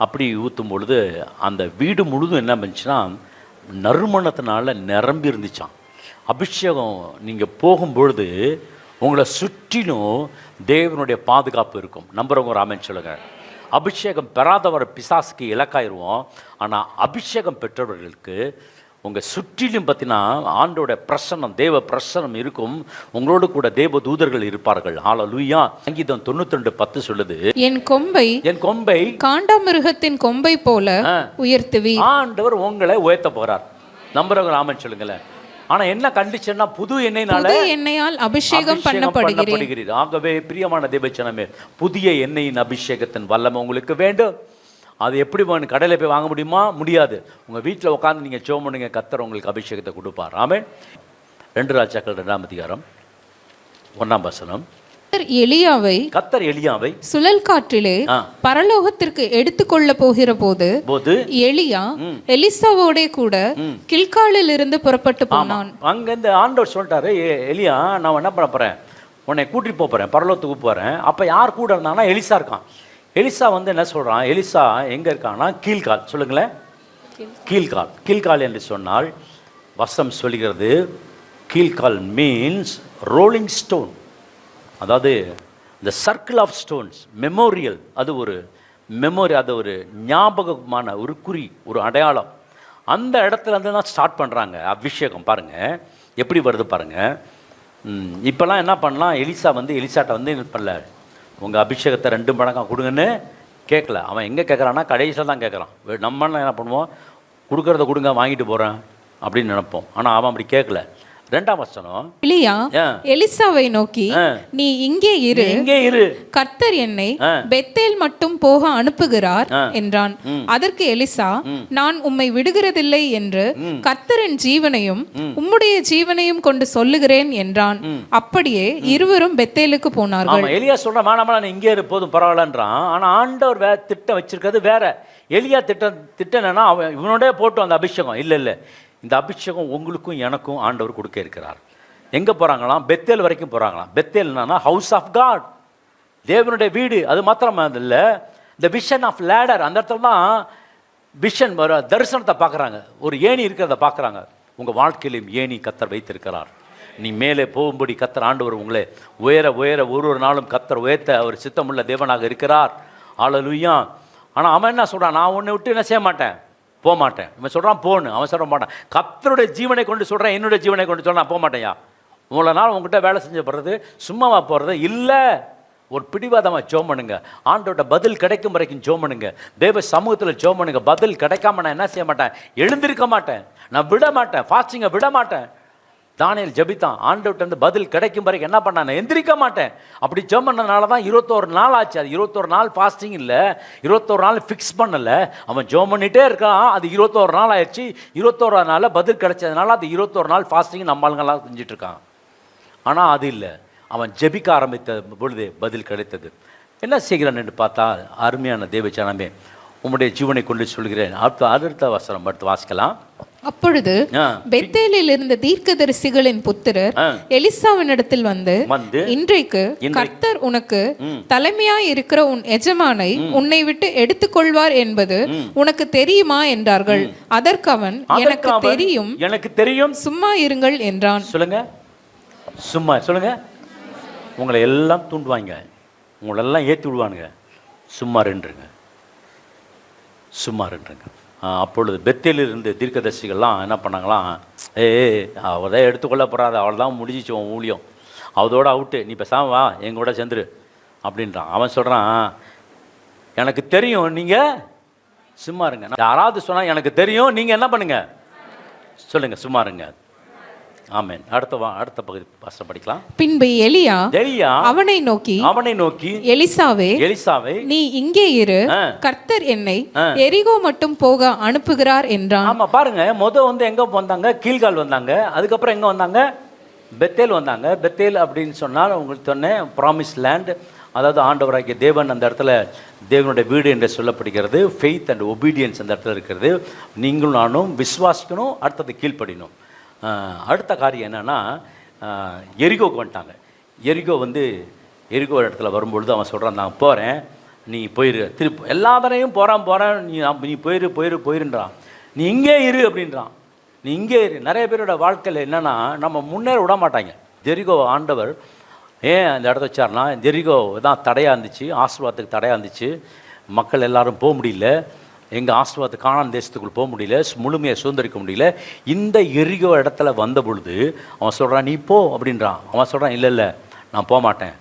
அப்படி ஊற்றும் பொழுது அந்த வீடு முழுதும் என்ன பண்ணுச்சுன்னா நறுமணத்தினால நிரம்பி இருந்துச்சான். அபிஷேகம் நீங்கள் போகும்பொழுது உங்களை சுற்றிலும் தேவனுடைய பாதுகாப்பு இருக்கும். நம்புறவங்க ஒரு ஆமென் சொல்லுங்கள். அபிஷேகம் பெறாதவரை பிசாசுக்கு இலக்காயிருவோம். ஆனால் அபிஷேகம் பெற்றவர்களுக்கு உங்கள் சுற்றிலும் பார்த்தீங்கன்னா ஆண்டோட பிரசன்னம், தேவ பிரசன்னம் இருக்கும். உங்களோடு கூட தேவ தூதர்கள் இருப்பார்கள். ஹல்லேலூயா. சங்கீதம் 92:10 சொல்லுது, என் கொம்பை காண்டாமிருகத்தின் கொம்பை போல உயர்த்துவி. ஆண்டவர் உங்களை உயர்த்த போகிறார். நம்புறவங்க ஆமென் சொல்லுங்களேன். ஆனால் என்ன கண்டிஷன்னா புது எண்ணெயினால புது எண்ணெயால் அபிஷேகம் பண்ணப்படுகிறேன். ஆகவே பிரியமான தேவச்சனமே, புதிய எண்ணெயின் அபிஷேகத்தின் வல்லமை உங்களுக்கு வேண்டும். அது எப்படி வேணும்? கடையில் போய் வாங்க முடியுமா? முடியாது. உங்கள் வீட்டில் உட்காந்து நீங்கள் ஜெபம் பண்ணுங்க, கர்த்தர் உங்களுக்கு அபிஷேகத்தை கொடுப்பார். ஆமென். 2 ராஜாக்கள் 2ஆம் அதிகாரம் 1ஆம் வசனம். கர்த்தர் எலியாவை சுழல் காற்றிலே பரலோகத்திற்கு எடுத்துக்கொள்ள போகிற போது எலியா எலிசாவோட கூட கில்காலில் இருந்து புறப்பட்டு போனான். அங்கிருந்து ஆண்டவர் சொல்லிட்டாரு, எலியா நான் என்ன பண்ண போறேன், உன்னை கூட்டிட்டு போறேன், பரலோகத்துக்கு போறேன். அப்ப யார் கூட இருந்தாங்கன்னா எலிசா இருக்கான். எலிசா வந்து என்ன சொல்றான், எலிசா எங்க இருக்கான்னா கீழ்கால். சொல்லுங்களேன், கீழ்கால். கீழ்கால் என்று சொன்னால் வசனம் சொல்கிறது, கீழ்கால் மீன்ஸ் ரோலிங் ஸ்டோன், அதாவது இந்த சர்க்கிள் ஆஃப் ஸ்டோன்ஸ், மெமோரியல். அது ஒரு மெமோரி, அது ஒரு ஞாபகமான ஒரு குறி, ஒரு அடையாளம். அந்த இடத்துல இருந்து தான் ஸ்டார்ட் பண்ணுறாங்க அபிஷேகம். பாருங்கள் எப்படி வருது பாருங்கள். இப்போல்லாம் என்ன பண்ணலாம், எலிசா வந்து எலிசாட்ட வந்து என்ன பண்ணல, உங்கள் அபிஷேகத்தை 2 மடங்காக கொடுங்கன்னு கேட்கல. அவன் எங்கே கேட்குறான்னா கடைசியில் தான் கேட்குறான். நம்மளாம் என்ன பண்ணுவோம், கொடுக்கறத கொடுங்க வாங்கிட்டு போகிறேன் அப்படின்னு நினைப்போம். ஆனால் அவன் அப்படி கேட்கல. 2ஆம் வசனம், எலியா எலிசாவை நோக்கி, நீ இங்கே இரு, கர்த்தர் என்னை பெத்தேல் மட்டும் போக அனுப்புகிறார் என்றான். அதற்கு எலிசா, நான் உம்மை விடுகிறதில்லை என்று கர்த்தரின் ஜீவனையும் உம்முடைய ஜீவனையும் கொண்டு சொல்லுகிறேன் என்றான். அப்படியே இருவரும் பெத்தேலுக்கு போனார்கள். எலியா சொல்றான், நான் இங்கே இரு போதும் பரவாயில்லன்றான். ஆனா ஆண்டவர் திட்டம் வச்சிருக்கிறது வேற. எலியா திட்டம் என்னன்னா, அவன் இவனோட போட்டு அந்த அபிஷேகம் இல்லை, இந்த அபிஷேகம் உங்களுக்கும் எனக்கும் ஆண்டவர் கொடுக்க இருக்கிறார். எங்கே போகிறாங்களாம், பெத்தேல் வரைக்கும் போகிறாங்களாம். பெத்தேல் என்னன்னா ஹவுஸ் ஆஃப் காட், தேவனுடைய வீடு. அது மாத்திரமா இல்லை, இந்த விஷன் ஆஃப் லேடர். அந்த இடத்துல தான் விஷன் தரிசனத்தை பார்க்குறாங்க, ஒரு ஏணி இருக்கிறத பார்க்குறாங்க. உங்கள் வாழ்க்கையிலும் ஏணி கர்த்தர் வைத்திருக்கிறார். நீ மேலே போகும்படி கர்த்தர் ஆண்டவர் உங்களை உயர உயர ஒரு நாளும் கர்த்தர் உயர்த்த அவர் சித்தமுள்ள தேவனாக இருக்கிறார். ஹல்லேலூயா. ஆனால் அவன் என்ன சொல்கிறான், நான் உன்னை விட்டு என்ன செய்ய மாட்டேன், போக மாட்டேன். இவன் சொல்கிறான் போன்னு, அவன் சொல்ல மாட்டான். கர்த்தருடைய ஜீவனை கொண்டு சொல்கிறேன், என்னுடைய ஜீவனை கொண்டு சொல்கிறேன், நான் போக மாட்டேன்யா. இவ்வளோ நாள் உங்ககிட்ட வேலை செஞ்சு போடுறது சும்மாவா போகிறது இல்லை. ஒரு பிடிவாதமாக ஜோம் பண்ணுங்க, ஆண்டோட பதில் கிடைக்கும் வரைக்கும் ஜோம் பண்ணுங்க, தேவ சமூகத்தில் ஜோம் பண்ணுங்க. பதில் கிடைக்காம நான் என்ன செய்ய மாட்டேன், எழுந்திருக்க மாட்டேன், நான் விட மாட்டேன், ஃபாஸ்டிங்கை விட மாட்டேன். தானியேல் ஜெபித்தான், ஆண்டவர்கிட்ட பதில் கிடைக்கும் வரைக்கும் என்ன பண்ணான், எந்திரிக்க மாட்டேன். அப்படி ஜெபம் பண்ணனால தான் 21 நாள் ஆச்சு. அது 21 நாள் ஃபாஸ்டிங் இல்லை, 21 நாள் ஃபிக்ஸ் பண்ணலை. அவன் ஜெபம் பண்ணிகிட்டே இருக்கான். அது 21 நாள் ஆயிடுச்சு. 21 நாளில் பதில் கிடைச்சதுனால அது 21 நாள் ஃபாஸ்டிங் நம்ம ஆளுங்கெல்லாம் செஞ்சுட்டு இருக்கான். ஆனால் அது இல்லை, அவன் ஜெபிக்க ஆரம்பித்த பொழுது பதில் கிடைத்தது. என்ன செய்கிறான் என்று பார்த்தா, அருமையான தேவச்சனமே, உம்முடைய ஜீவனை கொண்டு சொல்கிறேன். அடுத்த வசனம் எடுத்து வாசிக்கலாம். அப்பொழுது பெத்தேலில் இருந்த தீர்க்கதரிசிகளின் புத்திரர் எலிசாவினிடத்தில் வந்து, இன்றைக்கு கர்த்தர் உனக்கு தலைமையாய் இருக்கிற உன் எஜமானை உன்னை விட்டு எடுத்துக்கொள்வார் என்பது உனக்கு தெரியுமா என்றார்கள். அதற்கு அவன், எனக்கு தெரியும், சும்மா இருங்கள் என்றான். சொல்லுங்க, சும்மா சொல்லுங்க. உங்களை எல்லாம் தூண்டுவாங்க, உங்களெல்லாம் ஏற்றி விடுவானுங்க. சும்மா ரெண்டுங்க, சும்மா ரெண்டுங்க. அப்பொழுது பெத்தேலில் இருந்து தீர்க்கதரிசிகள்லாம் என்ன பண்ணாங்களாம், அவள் தான் எடுத்துக்கொள்ள போகிறாது, அவள் தான் முடிஞ்சிச்சு உன் ஊழியம், அதோட அவுட்டு, நீ பேசாம வா எங்கூட சேர்ந்துரு அப்படின்றான். அவன் சொல்கிறான், எனக்கு தெரியும், நீங்கள் சும்மா இருங்க. யாராவது சொன்னால் எனக்கு தெரியும், நீங்கள் என்ன பண்ணுங்க சொல்லுங்கள், சும்மா இருங்க. ஆமென். அடுத்த பகுதி பாஸ்டர் படிக்கலாம். பின்பு எலியா அவனை நோக்கி எலிசாவே நீ இங்கே இரு, கர்த்தர் என்னை எரிகோ மட்டும் போக அனுப்புகிறார் என்றான். ஆமா பாருங்க, வந்து எங்க வந்தாங்க, கீழ்கால் வந்தாங்க. அதுக்கப்புறம் எங்க வந்தாங்க, பெத்தேல் வந்தாங்க. பெத்தேல் அப்படின்னு சொன்னால் உங்களுக்கு சொன்னேன், ப்ராமிஸ் லேண்ட். அதாவது ஆண்டவராகிய தேவன் அந்த இடத்துல தேவனுடைய வீடு என்று சொல்லப்படுகிறது. ஃபெய்த் அண்ட் ஒபீடியன்ஸ் அந்த இடத்துல இருக்கிறது. நீங்களும் நானும் விசுவாசிக்கணும், அடுத்தது கீழ்ப்படியணும். அடுத்த காரியம் என்னென்னா, எரிகோக்கு வந்துட்டாங்க. எரிகோ இடத்துல வரும்பொழுது அவன் சொல்கிறான், நான் போகிறேன், நீ போயிரு. திருப்பி எல்லா தரையும் போகிறேன், நீ போயிருன்றான். நீ இங்கே இரு அப்படின்றான். நீ இங்கே இரு. நிறைய பேரோட வாழ்க்கையில் என்னென்னா, நம்ம முன்னேற விட மாட்டாங்க. எரிகோ ஆண்டவர் ஏன் அந்த இடத்த வச்சார்னா, எரிகோ தான் தடையாக இருந்துச்சு, ஆசீர்வாதத்துக்கு தடையாக இருந்துச்சு. மக்கள் எல்லாரும் போக முடியல, எங்கள் ஆசீர்வாதத்தை கானான் தேசத்துக்குள் போக முடியல, முழுமையை சுதந்திரிக்க முடியல. இந்த எரிகோ இடத்துல வந்த பொழுது அவன் சொல்கிறான், நீ போ அப்படின்றான். அவன் சொல்கிறான், இல்லை நான் போக மாட்டேன்,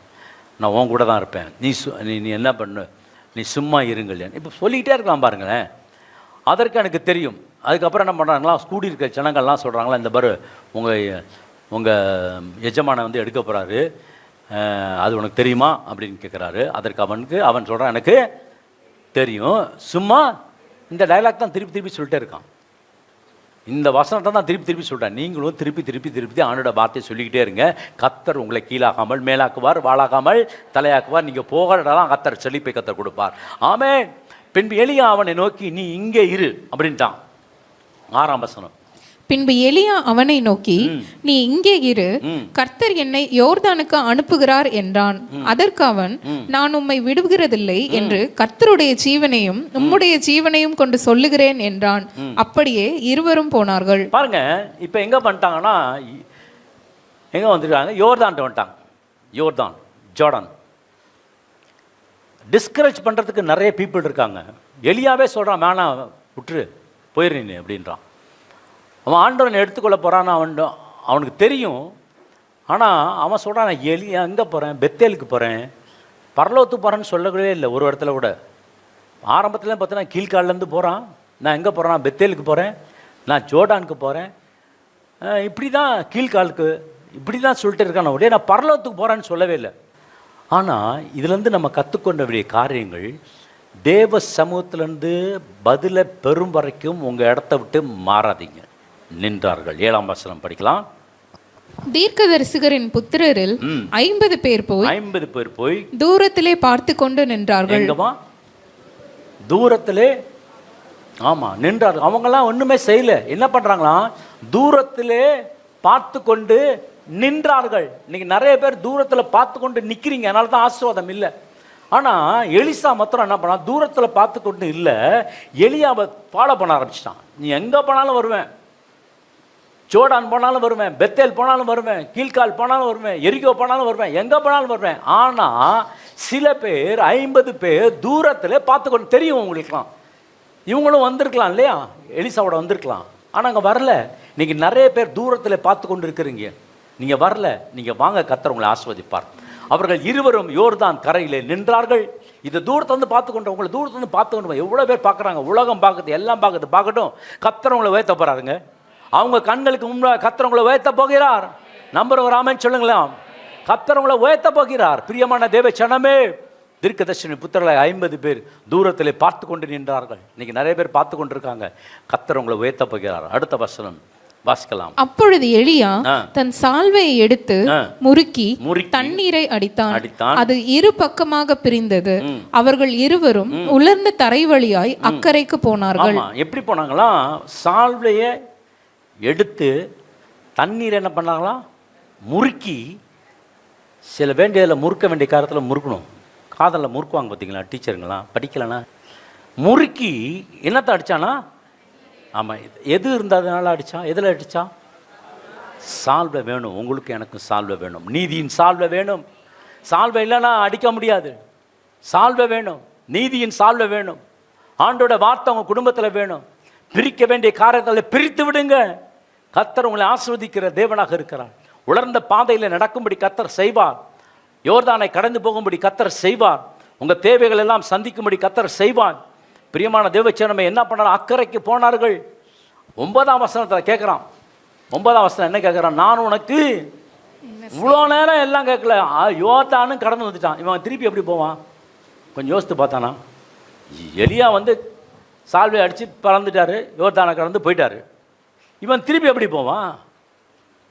நான் உன் கூட தான் இருப்பேன், நீ என்ன பண்ணு, நீ சும்மா இருங்கள். இப்போ சொல்லிக்கிட்டே இருக்கலாம் பாருங்களேன். அதற்கு எனக்கு தெரியும். அதுக்கப்புறம் என்ன பண்ணுறாங்களா, கூடி இருக்க ஜனங்கள்லாம் சொல்கிறாங்களா, இந்த பாரு உங்கள் எஜமானை வந்து எடுக்க போகிறாரு, அது உனக்கு தெரியுமா அப்படின்னு கேட்குறாரு. அதற்கு அவன் சொல்கிறான், எனக்கு தெரியும். சும்மா இந்த டைலாக் தான் திருப்பி திருப்பி சொல்லிட்டே இருக்கான். இந்த வசனத்தை தான் திருப்பி திருப்பி சொல்கிறேன். நீங்களும் திருப்பி திருப்பி திருப்பி ஆண்டோட வார்த்தையை சொல்லிக்கிட்டே இருங்க. கர்த்தர் உங்களை கீழாகாமல் மேலாக்குவார், வாழாகாமல் தலையாக்குவார். நீங்கள் போகிறதெல்லாம் கர்த்தர் செழிப்பை கர்த்தர் கொடுப்பார். ஆமென். பின்பு எலியா அவனை நோக்கி, நீ இங்கே இரு அப்படின்ட்டான். 6ஆம் வசனம். பின்பு எலியா அவனை நோக்கி, நீ இங்கே இரு, கர்த்தர் என்னை யோர்தானுக்கு அனுப்புகிறார் என்றான். அதற்கு அவன், நான் உம்மை விடுகிறதில்லை என்று கர்த்தருடைய ஜீவனையும் உம்முடைய ஜீவனையும் கொண்டு சொல்லுகிறேன் என்றான். அப்படியே இருவரும் போனார்கள். பாருங்க, இப்ப எங்க பண்ணிட்டாங்கன்னா, எங்க வந்துருக்காங்க, யோர்தான் வந்துட்டாங்க. யோர்தான், ஜோர்டான். டிஸ்கரேஜ் பண்றதுக்கு நிறைய பீப்புள் இருக்காங்க. எலியாவே சொல்றான், வேணாம் விட்டுரு, போயிடுறீங்க அப்படின்றான். அவன் ஆண்டவனை எடுத்துக்கொள்ள போகிறான்னு அவனுக்கு தெரியும். ஆனால் அவன் சொல்கிறான், நான் எலியா எங்கே போகிறேன், பெத்தேலுக்கு போகிறேன், பரலோகத்துக்கு போகிறேன்னு சொல்லவே இல்லை ஒரு இடத்துல கூட. ஆரம்பத்தில் பார்த்தீங்கன்னா கீழ்காலிலேருந்து போகிறான். நான் எங்கே போகிறேன், நான் பெத்தேலுக்கு போகிறேன், நான் ஜோர்டானுக்கு போகிறேன், இப்படி தான் கீழ்காலுக்கு இப்படி தான் சொல்லிட்டு இருக்கான். உடனே நான் பரலோகத்துக்கு போகிறேன்னு சொல்லவே இல்லை. ஆனால் இதுலேருந்து நம்ம கற்றுக்கொண்ட வேண்டிய காரியங்கள், தேவ சமூகத்திலேருந்து பதிலை பெறும் வரைக்கும் உங்கள் இடத்த விட்டு மாறாதீங்க. நின்றார்கள். 7ஆம் வசனம் படிக்கலாம். தீர்க்கதரிசிகரின் புத்திரரில் 50 பேர் போய் தூரத்திலே பார்த்து கொண்டு நின்றார்கள். எங்கம்மா? தூரத்திலே. ஆமா, நின்றார்கள். அவங்கெல்லாம் ஒண்ணுமே செய்யல. என்ன பண்றாங்களாம்? தூரத்திலே பார்த்து கொண்டு நின்றார்கள். இன்னைக்கு நிறைய பேர் தூரத்துல பார்த்து கொண்டு நிக்கிறீங்க, அதனால தான் ஆசீர்வாதம் இல்லை. ஆனா எலிசா மாத்திரம் என்ன பண்ணா, தூரத்துல பார்த்து கொண்டு இல்லை, எலியாவை ஃபாலோ பண்ண ஆரம்பிச்சிட்டான். நீ எங்க போனாலும் வருவேன், ஜோர்டான் போனாலும் வருவேன், பெத்தேல் போனாலும் வருவேன், கீழ்கால் போனாலும் வருவேன், எரிகோ போனாலும் வருவேன், எங்கே போனாலும் வருவேன். ஆனால் சில பேர் 50 பேர் தூரத்தில் பார்த்து கொண்டு, தெரியும் உங்களுக்குலாம், இவங்களும் வந்திருக்கலாம் இல்லையா, எலிசாவோட வந்திருக்கலாம். ஆனால் அங்கே வரல. இன்னைக்கு நிறைய பேர் தூரத்தில் பார்த்து கொண்டு இருக்கிறீங்க, நீங்கள் வரல. நீங்கள் வாங்க, கர்த்தர் உங்களை ஆசீர்வதிப்பார். அவர்கள் இருவரும் யோர்தான் கரையிலே நின்றார்கள். இதை தூரத்துலேருந்து பார்த்து கொண்டு, உங்களை தூரத்துலேருந்து பார்த்து கொண்டு எவ்வளோ பேர் பார்க்குறாங்க, உலகம் பார்க்குது, எல்லாம் பார்க்கட்டும், கர்த்தர் உங்களை உயர்த்த போகிறாருங்க. அவங்க கண்களுக்கு முன்னாடி கர்த்தர் உங்களை உயர்த்த போகிறார். நம்புறவர் ஆமென் சொல்லுங்களேன். கர்த்தர் உங்களை உயர்த்த போகிறார். பிரியமான தேவ ஜனமே, தீர்க்கதரிசி புத்திரர்களை 50 பேர் தூரத்திலே பார்த்து கொண்டு நின்றார்கள். இன்னைக்கு நிறைய பேர் பார்த்து கொண்டு இருக்காங்க. கர்த்தர் உங்களை உயர்த்த போகிறார். அடுத்த வசனம் வாசிக்கலாம். அப்பொழுது எலியா தன் சால்வையை எடுத்து முறுக்கி தண்ணீரை அடித்தான். அது இரு பக்கமாக பிரிந்தது. அவர்கள் இருவரும் உலர்ந்த தரை வழியாய் அக்கறைக்கு போனார்கள். எப்படி போனாங்களாம்? சால்வையை எடுத்து தண்ணீர் என்ன பண்ணாங்களாம், முறுக்கி. சில வேண்டியதில் முறுக்க வேண்டிய காலத்தில் முறுக்கணும். காதலில் முறுக்குவாங்க பார்த்தீங்களா டீச்சருங்களாம், படிக்கலைன்னா. முறுக்கி என்னத்தை அடித்தானா? ஆமாம், எது இருந்ததுனால அடித்தான். எதில் அடித்தான்? சால்வை வேணும். உங்களுக்கு எனக்கும் சால்வை வேணும். நீதியின் சால்வை வேணும். சால்வை இல்லைன்னா அடிக்க முடியாது. சால்வை வேணும், நீதியின் சால்வை வேணும். ஆண்டோட வார்த்தை உங்கள் குடும்பத்தில் வேணும். பிரிக்க வேண்டிய காரியங்களை பிரித்து விடுங்க. கர்த்தர் உங்களை ஆசீர்வதிக்கிற தேவனாக இருக்கிறார். உலர்ந்த பாதையில் நடக்கும்படி கர்த்தர் செய்வார். யோர்தானை கடந்து போகும்படி கர்த்தர் செய்வார். உங்கள் தேவைகள் எல்லாம் சந்திக்கும்படி கர்த்தர் செய்வார். பிரியமான தேவச்சனமே, என்ன பண்ணார்? அக்கறைக்கு போனார்கள். 9ஆம் வசனத்தில் கேட்குறான். 9ஆம் வசனம் என்ன கேட்குறான்? நான் உனக்கு இவ்வளோ நேரம் எல்லாம் கேட்கல, யோர்தானும் கடந்து வந்துட்டான். இவன் திருப்பி எப்படி போவான்? கொஞ்சம் யோசித்து பார்த்தானா? எலியா வந்து சால்வை அடித்து பறந்துட்டாரு, யோர்தானை கடந்து போயிட்டாரு. இவன் திருப்பி எப்படி போவான்?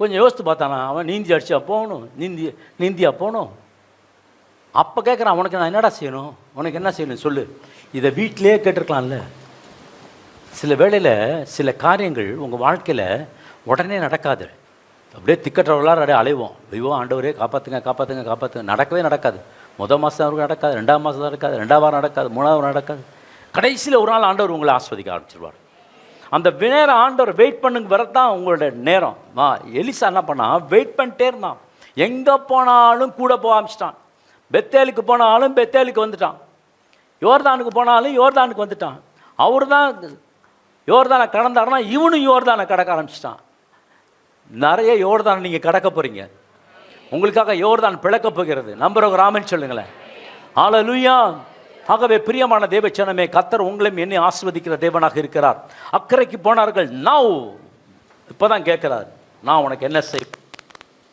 கொஞ்சம் யோசித்து பார்த்தானா? அவன் நீந்தி அடிச்சா போகணும், நீந்தியா போகணும். அப்போ கேட்குறான், உனக்கு நான் என்னடா செய்யணும், உனக்கு என்ன செய்யணும் சொல்லு. இதை வீட்டிலே கேட்டிருக்கலாம்ல. சில வேளையில் சில காரியங்கள் உங்கள் வாழ்க்கையில் உடனே நடக்காது. அப்படியே திக்கற்றவர்களாக அப்படியே அலைவோம். ஐயோ ஆண்டவரே காப்பாற்றுங்க காப்பாற்றுங்க காப்பாற்றுங்க. நடக்கவே நடக்காது. முதல் மாதம் அவருக்கு நடக்காது, 2ஆம் மாதம் நடக்காது, 2ஆம் வாரம் நடக்காது, 3ஆம் வாரம் நடக்காது. கடைசியில் ஒரு நாள் ஆண்டவர் உங்களை ஆஸ்வதிக்க ஆரம்பிச்சிருவார். அந்த நேரம் ஆண்டவர் வெயிட் பண்ணுங்க வரத்தான் உங்களோட நேரம். எலிசா என்ன பண்ணான்? வெயிட் பண்ணிட்டே இருந்தான். எங்கே போனாலும் கூட போக ஆரம்பிச்சிட்டான். பெத்தேலுக்கு போனாலும் பெத்தேலுக்கு வந்துட்டான். யோர்தானுக்கு போனாலும் யோர்தானுக்கு வந்துட்டான். அவர் தான் யோர்தானை கடந்தாருன்னா இவனும் யோர்தானை கடக்க ஆரம்பிச்சிட்டான். நிறைய யோர்தானை நீங்கள் கடக்க போகிறீங்க. உங்களுக்காக யோர்தான் பிளக்க போகிறது. நம்புறவங்க ராமன் சொல்லுங்களேன். ஹல்லேலூயா. ஆகவே பிரியமான தேவச்சனமே, கர்த்தர் உங்களையும் என்னை ஆசீர்வதிக்கிற தேவனாக இருக்கிறார். அக்கறைக்கு போனார்கள். நவ் இப்பதான் கேட்கிறார், நான் உனக்கு என்ன செய்,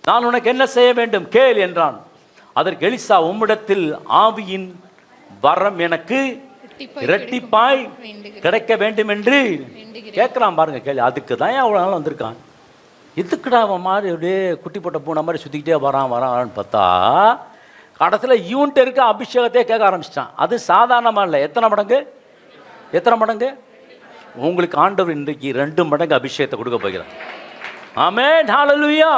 நான் உனக்கு என்ன செய்ய வேண்டும் கேள் என்றான். அதற்கு எலிசா, உம்மிடத்தில் ஆவியின் வரம் எனக்கு இரட்டிப்பாய் கிடைக்க வேண்டும் என்று கேட்கிறான். பாருங்க கேள்வி. அதுக்கு தான் அவ்வளோ நாள் வந்திருக்கான். இதுக்குடா அவன் மாதிரி அப்படியே குட்டி போட்ட பூனை மாதிரி சுற்றிக்கிட்டே வரான்னு பார்த்தா கடைசியில் இவன்ட்டு இருக்க அபிஷேகத்தையே கேட்க ஆரம்பிச்சிட்டான். அது சாதாரணமாக இல்லை. எத்தனை மடங்கு உங்களுக்கு ஆண்டவர் இன்றைக்கு 2 மடங்கு அபிஷேகத்தை கொடுக்க போகிறார். ஆமென், ஹல்லேலூயா.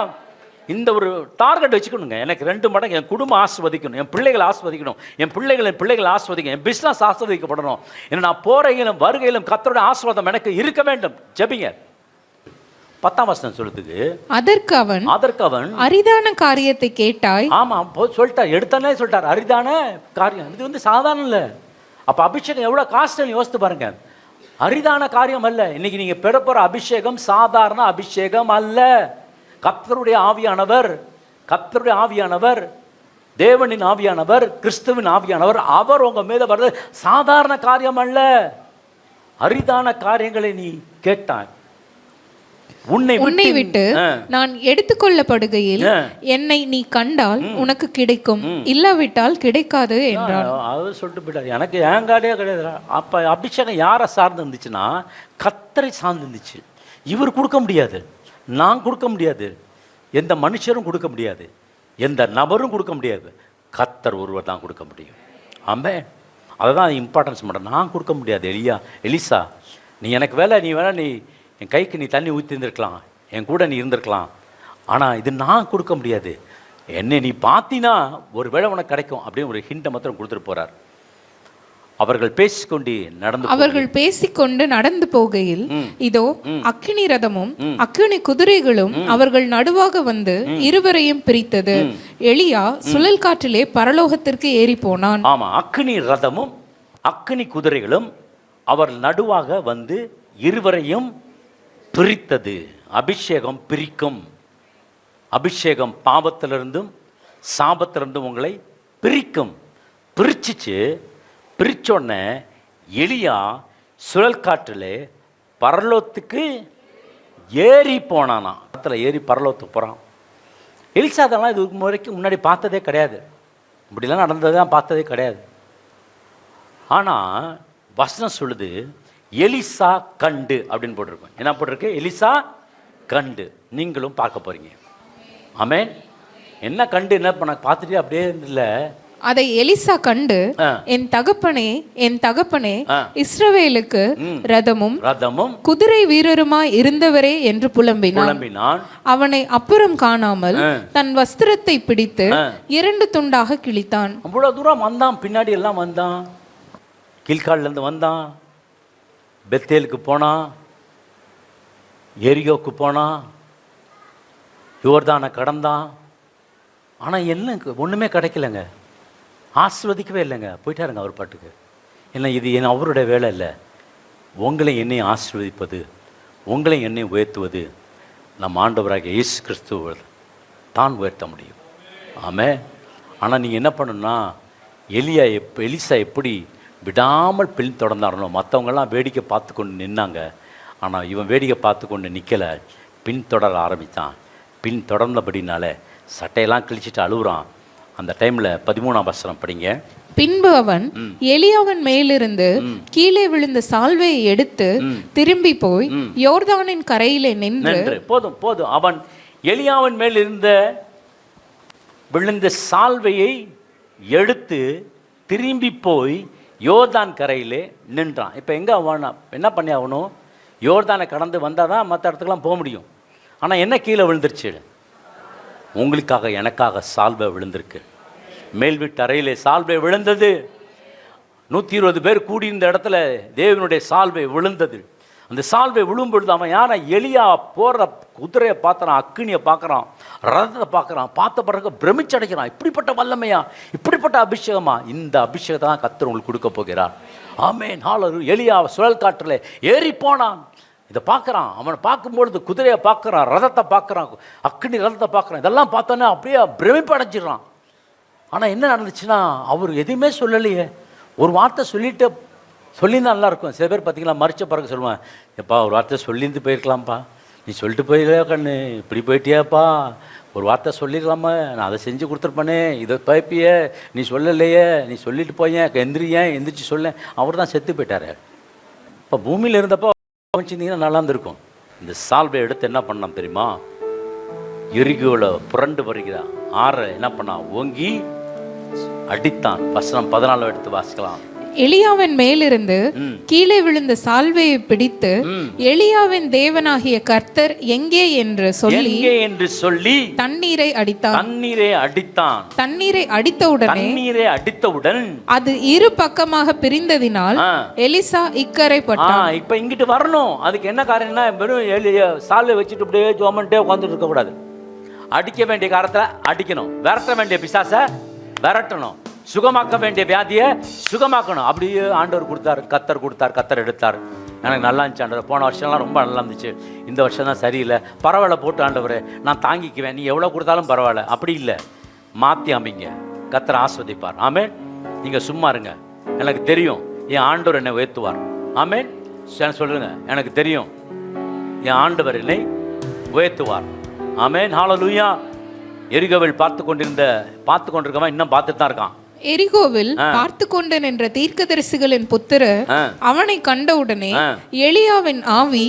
இந்த ஒரு டார்கெட் வச்சுக்கணுங்க. எனக்கு 2 மடங்கு என் குடும்பம் ஆஸ்வதிக்கணும், என் பிள்ளைகளை ஆஸ்வதிக்கணும், என் பிள்ளைகளை ஆஸ்வதிக்கணும், என் பிஸ்னஸ் ஆஸ்வதிக்கப்படணும். ஏன்னா நான் போறையிலும் வருகையிலும் கர்த்தருடைய ஆசீர்வாதம் எனக்கு இருக்க வேண்டும். ஜெபிங்க. 10ஆம் வசனம் சொல்லுது, அதற்கு அவன் அரிதான காரியத்தை கேட்டாய். ஆமா சொல்லிட்டார், எடுத்தானே சொல்லிட்டார், அரிதான காரியம். இது வந்து சாதாரண இல்லை. அப்ப அபிஷேகம் எவ்வளவு காஸ்ட்னு யோசித்து பாருங்க. அரிதான காரியம் அல்ல. இன்னைக்கு நீங்க பெற போற அபிஷேகம் சாதாரண அபிஷேகம் அல்ல. கர்த்தருடைய ஆவியானவர், தேவனின் ஆவியானவர், கிறிஸ்துவின் ஆவியானவர், அவர் உங்க மீது வர்றது சாதாரண காரியம் அல்ல. அரிதான காரியங்களை நீ கேட்டாய். உன்னை விட்டு நான் எடுத்துக்கொள்ளப்படுகையில் என்னை நீ கண்டால் உனக்கு கிடைக்கும், இல்லாவிட்டால் கிடைக்காது என்றான். அவர் சொல்லிட்டு போயிட்டார், எனக்கு ஏன் காரியம் கிடையாது. அப்ப அபிஷேகம் யாரை சார்ந்து இருந்துச்சுன்னா கர்த்தரை சார்ந்து இருந்துச்சு. இவர் கொடுக்க முடியாது, நான் கொடுக்க முடியாது, எந்த மனுஷரும் கொடுக்க முடியாது, எந்த நபரும் கொடுக்க முடியாது. கர்த்தர் ஒருவர் தான் கொடுக்க முடியும். ஆமே, அதுதான் இம்பார்ட்டன்ஸ் மட்டும். நான் கொடுக்க முடியாது. எலிசா, நீ எனக்கு நீ என் கைக்கு நீ தண்ணி ஊற்றி இருந்திருக்கலாம், என் கூட நீ இருந்திருக்கலாம், ஆனால் இது நான் கொடுக்க முடியாது. என்னை நீ பார்த்தினா ஒரு வேளை உனக்கு கிடைக்கும் அப்படின்னு ஒரு ஹிண்டை மாத்திரம் கொடுத்துட்டு போறார். அவர்கள் பேசிக்கொண்டு நடந்து போகையில் இதோ அக்கினி ரதமும் அக்கினி குதிரைகளும் அவர்கள் நடுவாக வந்து இருவரையும் பிரித்தது. எலியா சுழல் காற்றிலே பரலோகத்திற்கு ஏறி போனான். ஆமா, அக்கினி ரதமும் அக்கினி குதிரைகளும் அவர் நடுவாக வந்து இருவரையும் பிரித்தது. அபிஷேகம் பிரிக்கும். அபிஷேகம் பாவத்திலிருந்தும் சாபத்திலிருந்தும் உங்களை பிரிக்கும். பிரிச்சோடனே எலியா சுழல் காற்றில் பரலோகத்துக்கு ஏறி போனானா. ஏறி பரலோகத்துக்கு போகிறான். எலிசா அதெல்லாம் இது வரைக்கும் முன்னாடி பார்த்ததே கிடையாது. இப்படிலாம் நடந்ததான் பார்த்ததே கிடையாது. ஆனால் வசனம் சொல்லுது, எலிசா கண்டு அப்படின்னு போட்டிருக்கோம். என்ன போட்டிருக்கு? எலிசா கண்டு. நீங்களும் பார்க்க போறீங்க. ஆமென். என்ன கண்டு, என்ன பண்ண பார்த்துட்டு அப்படியே இல்லை. அதை எலிசா கண்டு, என் தகப்பனே இஸ்ரவேலுக்கு ரதமும் குதிரை வீரருமாய் இருந்தவரே என்று புலம்பினான். அவனை அப்புறம் காணாமல் தன் வஸ்திரத்தை பிடித்து 2 துண்டாக கிழித்தான். அவ்வளவு தூரம் வந்தான், பின்னாடி எல்லாம் வந்தான். கில்கால்ல இருந்து வந்தான், பெத்தேலுக்கு போனான், எரியோக்கு போனான், யோர்தானை கடந்தான். ஆனால் என்ன ஒன்றுமே கிடைக்கலங்க, ஆஸ்வதிக்கவே இல்லைங்க. போயிட்டாருங்க அவர் பாட்டுக்கு. என்ன இது அவருடைய வேலை இல்லை. உங்களை என்னை ஆசீர்வதிப்பது, உங்களை என்னை உயர்த்துவது நம் ஆண்டவராகிய இயேசு கிறிஸ்துவ தான் உயர்த்த முடியும். ஆமென். ஆனால் நீங்கள் என்ன பண்ணணும்னா, எலிசா எப்படி விடாமல் பின் தொடர்ந்தாரோ, மற்றவங்கெல்லாம் வேடிக்கை பார்த்து கொண்டு நின்னாங்க. ஆனால் இவன் வேடிக்கை பார்த்து கொண்டு நிற்கலை, பின் தொடர ஆரம்பித்தான். பின் தொடர்ந்தபடினால சட்டையெல்லாம் கிழிச்சிட்டு அழுகுறான். அந்த டைமில் 13ஆம் வசனம் படிங்க. பின்பு அவன் எலியாவின் மேலிருந்து கீழே விழுந்த சால்வையை எடுத்து திரும்பி போய் யோர்தானின் கரையிலே நின்று. போதும். அவன் எலியாவின் மேல் விழுந்த சால்வையை எடுத்து திரும்பி போய் யோர்தான் கரையிலே நின்றான். இப்போ எங்கே என்ன பண்ணி ஆகணும்? யோர்தானை கடந்து வந்தால் தான் மற்ற இடத்துக்குலாம் போக முடியும். ஆனால் என்ன கீழே விழுந்துருச்சு? உங்களுக்காக எனக்காக சால்வை விழுந்திருக்கு. மேல் வீட்டு அறையிலே சால்வை விழுந்தது. 120 பேர் கூடியிருந்த இடத்துல தேவனுடைய சால்வை விழுந்தது. அந்த சால்வை விழும்பொழுது அவன் யாரை? எலியா போடுற குதிரையை பார்க்குறான், அக்கினியை பார்க்குறான், ரதத்தை பார்க்குறான். பார்த்த பிறகு பிரமிச்சடைக்கிறான். இப்படிப்பட்ட வல்லமையா, இப்படிப்பட்ட அபிஷேகமா? இந்த அபிஷேகத்தை தான் கர்த்தர் உங்களுக்கு கொடுக்க போகிறார். ஆமென். ஹல்லேலூயா. எலியா சுழல் காற்றில் ஏறி போனான். இதை பார்க்குறான். அவனை பார்க்கும்பொழுது குதிரையை பார்க்குறான், ரதத்தை பார்க்குறான், அக்கினி ரதத்தை பார்க்குறான். இதெல்லாம் பார்த்தோன்னே அப்படியே பிரமிப்பு அடைஞ்சிடறான். ஆனால் என்ன நடந்துச்சுன்னா, அவர் எதுவுமே சொல்லலையே. ஒரு வார்த்தை சொல்லிட்டு சொல்லியிருந்தா நல்லாயிருக்கும். சில பேர் பார்த்தீங்களா மறிச்ச பிறகு சொல்லுவேன், எப்பா ஒரு வார்த்தை சொல்லியிருந்து போயிருக்கலாம்ப்பா, நீ சொல்லிட்டு போயிருக்கா கண்ணு, இப்படி போயிட்டியாப்பா, ஒரு வார்த்தை சொல்லிடலாமா, நான் அதை செஞ்சு கொடுத்துருப்பேனே, இதை பைப்பிய நீ சொல்லலையே, நீ சொல்லிட்டு போயேன், எந்திரிச்சு சொல்ல. அவர் தான் செத்து போயிட்டார். இப்போ பூமியில் இருந்தப்போ வச்சுருந்தீங்கன்னா நல்லா இருந்திருக்கும். இந்த சால்வை எடுத்து என்ன பண்ணான் தெரியுமா, எரிகோவில் புரண்டு வருகிறான். என்ன பண்ணான், ஓங்கி அடித்தான். வசனம் 14 எடுத்து வாசிக்கலாம். எலியாவின் மேலிருந்து கீழே விழுந்த சால்வையை பிடித்து எலியாவின் தேவனாகிய கர்த்தர் எங்கே என்று சொல்லி தண்ணீரை அடித்தான். தண்ணீரை அடித்தவுடன் அது இரு பக்கமாக பிரிந்ததினால் எலிசா இக்கரைப்பட்டான். இப்ப இங்கிட்டு வரணும். அதுக்கு என்ன காரணம்னா, வெறும் சால்வை வச்சுட்டு அப்படியே ஜோமன்ட்டே உட்காந்துட்டு இருக்க கூடாது. அடிக்க வேண்டிய காலத்துல அடிக்கணும், விரட்ட வேண்டிய பிசாசை விரட்டணும், சுகமாக்க வேண்டிய வியாதியை சுகமாக்கணும். அப்படியே ஆண்டவர் கொடுத்தார், கத்தர் எடுத்தார். எனக்கு நல்லா இருந்துச்சு ஆண்டவர். போன வருஷம்லாம் ரொம்ப நல்லா இருந்துச்சு, இந்த வருஷம் தான் சரியில்லை. பரவாயில்ல போட்டு ஆண்டவர், நான் தாங்கிக்குவேன், நீ எவ்வளோ கொடுத்தாலும் பரவாயில்ல. அப்படி இல்லை, மாற்றி அமைங்க, கத்தர் ஆஸ்வதிப்பார். ஆமேன். நீங்கள் சும்மா இருங்க, எனக்கு தெரியும் என் ஆண்டவர் என்னை உயர்த்துவார். ஆமேன். சொல்லுங்க, எனக்கு தெரியும் என் ஆண்டவர் என்னை உயர்த்துவார். ஆமேன். ஹல்லேலூயா. எரிகோவில் பார்த்து கொண்டிருக்கவன் இன்னும் பார்த்துட்டு தான் இருக்கான். எரிகோவில் பார்த்து கொண்டு நின்ற தீர்க்கதரிசிகளின் புத்திரர் அவனை கண்டவுடனே எலியாவின் ஆவி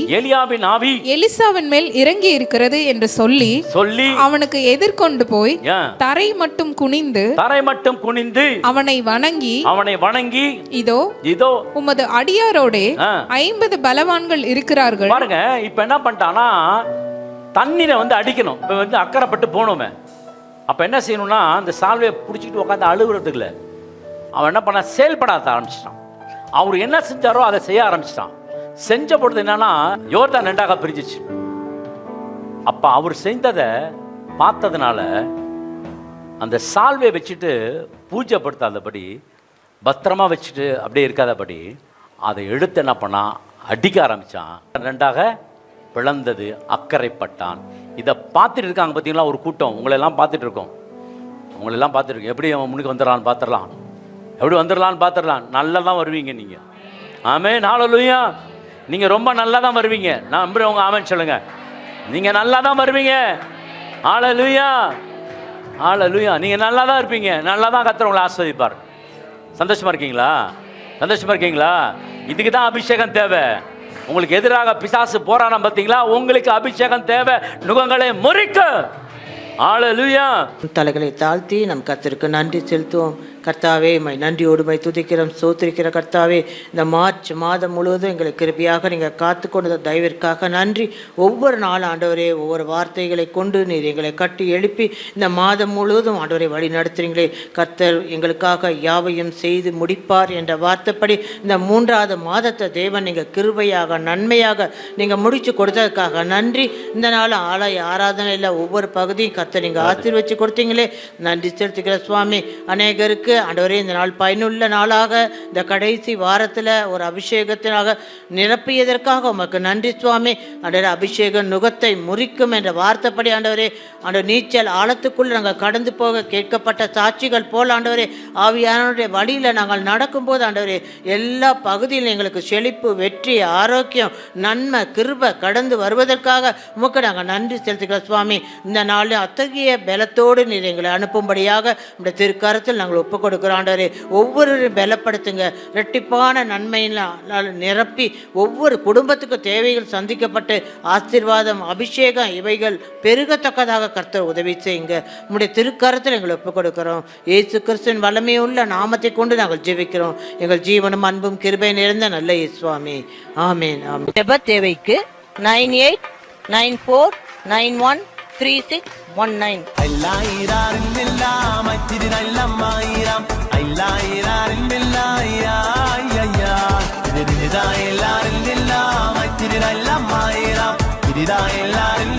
எலிசாவின் மேல் இறங்கி இருக்கிறது என்று சொல்லி அவனுக்கு எதிர்கொண்டு போய் தரை மட்டும் குனிந்து அவனை வணங்கி இதோ உமது அடியாரோடே 50 பலவான்கள் இருக்கிறார்கள். பாருங்க, இப்ப என்ன பண்ணிட்டானா, தண்ணீரை அடிக்கணும். இப்ப அக்கறைப்பட்டு போனோமே, அப்போ என்ன செய்யணும்னா, அந்த சால்வையை பிடிச்சிக்கிட்டு உட்காந்து அழுகுறதுக்கு இல்லை, அவன் என்ன பண்ண, செயல்படாத ஆரம்பிச்சிட்டான். அவர் என்ன செஞ்சாரோ அதை செய்ய ஆரம்பிச்சிட்டான். செஞ்ச பொழுது என்னன்னா, யோர்தான் 2ஆக பிரிஞ்சிச்சு. அப்போ அவர் செஞ்சதை பார்த்ததுனால அந்த சால்வையை வச்சுட்டு பூஜைப்படுத்தாதபடி, பத்திரமா வச்சுட்டு அப்படியே இருக்காதபடி அதை எடுத்து என்ன பண்ணா, அடிக்க ஆரம்பித்தான். 2ஆக பிளந்தது, அக்கறைப்பட்டான். இதை பார்த்துட்டு இருக்காங்க பார்த்தீங்களா ஒரு கூட்டம். உங்களெல்லாம் பார்த்துட்டு இருக்கோம், எப்படி அவன் முன்னுக்கு வந்துடலான்னு பார்த்துடலான்னு நல்லா தான் வருவீங்க நீங்கள். ஆமென். ஹல்லேலூயா. நீங்கள் ரொம்ப நல்லா தான் வருவீங்க. நான் நம்புறவங்க ஆமென் சொல்லுங்க. நீங்கள் நல்லா தான் வருவீங்க. ஹல்லேலூயா. நீங்கள் நல்லா தான் இருப்பீங்க. நல்லா தான் கர்த்தர் உங்களை ஆசீர்வதிப்பார். சந்தோஷமா இருக்கீங்களா? இதுக்கு தான் அபிஷேகம் தேவை. உங்களுக்கு எதிராக பிசாசு போராடம் பார்த்தீங்களா, உங்களுக்கு அபிஷேகம் தேவை, நுகங்களை முறிக்க. ஹல்லேலூயா. தலைகளை தாழ்த்தி நம் கர்த்தருக்கு நன்றி செலுத்துவோம். கர்த்தாவே, நன்றியோடுமை துதிக்கிறோம், சோத்திரிக்கிற கர்த்தாவே, இந்த மார்ச் மாதம் முழுவதும் எங்களை கிருபையாக நீங்கள் காத்து கொண்ட தயவிற்காக நன்றி. ஒவ்வொரு நாள் ஆண்டவரே, ஒவ்வொரு வார்த்தைகளை கொண்டு நீர் எங்களை கட்டி எழுப்பி இந்த மாதம் முழுவதும் ஆண்டவரை வழி நடத்துறீங்களே. கர்த்தர் எங்களுக்காக யாவையும் செய்து முடிப்பார் என்ற வார்த்தைப்படி இந்த 3வது மாதத்தை தேவன் நீங்கள் கிருபையாக நன்மையாக நீங்கள் முடித்து கொடுத்ததுக்காக நன்றி. இந்த நாள் ஆலய ஆராதனையில் ஒவ்வொரு பகுதியும் கர்த்தர் நீங்கள் ஆசீர்வதிச்சு கொடுத்தீங்களே, நன்றி செலுத்துகிற சுவாமி. அநேகருக்கு ஆண்டவரே, இந்த நாள் பயனுள்ள நாளாக, இந்த கடைசி வாரத்தில் ஒரு அபிஷேகத்தினாக நிரப்பியதற்காக உமக்கு நன்றி சுவாமி. ஆண்டவரே, அபிஷேகம் நுகத்தை முறிக்கும் என்ற வார்த்தைப்படி ஆண்டவரே, ஆண்டவர் நீச்சல் ஆழத்துக்குள் நாங்கள் கடந்து போக கேட்கப்பட்ட சாட்சிகள் போல் ஆண்டவரே, ஆவியானவருடைய வழியில் நாங்கள் நடக்கும்போது ஆண்டவரே, எல்லா பகுதியிலும் எங்களுக்கு செழிப்பு, வெற்றி, ஆரோக்கியம், நன்மை, கிருபை கடந்து வருவதற்காக உமக்கு நாங்கள் நன்றி செலுத்துகிற சுவாமி. இந்த நாளில் அத்தகைய பலத்தோடு நீர் எங்களை அனுப்பும்படியாக இந்த திருக்கரத்தில் நாங்கள் ஒப்பு கொடுக்கிறோம் ஆண்டவரே. ஒவ்வொருவரையும் பலப்படுத்துங்க, இரட்டிப்பான நன்மையினால் நிரப்பி ஒவ்வொரு குடும்பத்துக்கு தேவைகள் சந்திக்கப்பட்டு ஆசீர்வாதம், அபிஷேகம் இவைகள் பெருகத்தக்கதாக கர்த்தர் உதவி செய்யுங்க. உம்முடைய திருக்கரத்தில் எங்களை ஒப்புக் கொடுக்கிறோம். இயேசு கிறிஸ்துவின் வல்லமையுள்ள நாமத்தை கொண்டு நாங்கள் ஜெபிக்கிறோம். எங்கள் ஜீவனும் அன்பும் கிருபை நிறைந்த நல்ல இயேசுவே. ஆமென். ஆமென். ஜெப தேவைக்கு 9894913619. எல்லாரும்